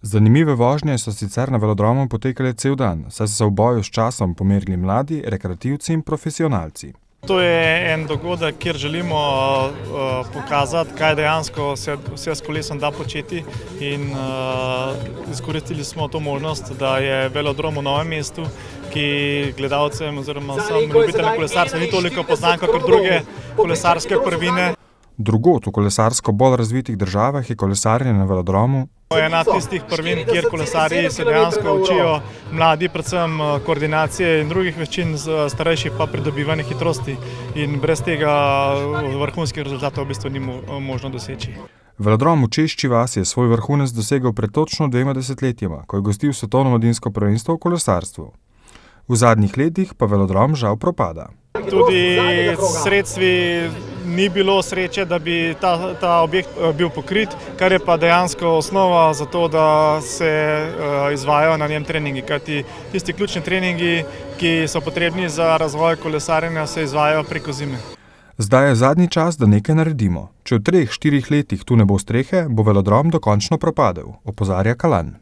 Zanimive vožnje so sicer na velodromu potekale cel dan, saj so se v boju s časom pomerili mladi, rekreativci in profesionalci. To je en dogodek, kjer želimo pokazati, kaj dejansko vse s kolesom da početi, in izkoristili smo to možnost, da je velodrom v Novem mestu, ki gledalcem oziroma vsem ljubiteljem kolesarstva ni toliko poznan kot druge kolesarske prvine. Drugod v kolesarsko bolj razvitih državah je kolesarjenje na velodromu Ena tistih prvin, kjer kolesarji se dejansko učijo, mladi predvsem koordinacije in drugih veščin, starejši pa pridobivanje hitrosti, in brez tega vrhunskih rezultatov v bistvu ni možno doseči. Velodrom v Češči vasi je svoj vrhunec dosegel pred točno 2 desetletjema, ko je gostil svetovno mladinsko prvenstvo v kolesarstvu. V zadnjih letih pa velodrom žal propada. Tudi sredstvi ni bilo sreče, da bi ta objekt bil pokrit, kar je pa dejansko osnova za to, da se izvajajo na njem treningi, kajti tisti ključni treningi, ki so potrebni za razvoj kolesarjenja, se izvajajo preko zime. Zdaj je zadnji čas, da nekaj naredimo. Če v 3-4 letih tu ne bo strehe, bo velodrom dokončno propadel, opozarja Kalan.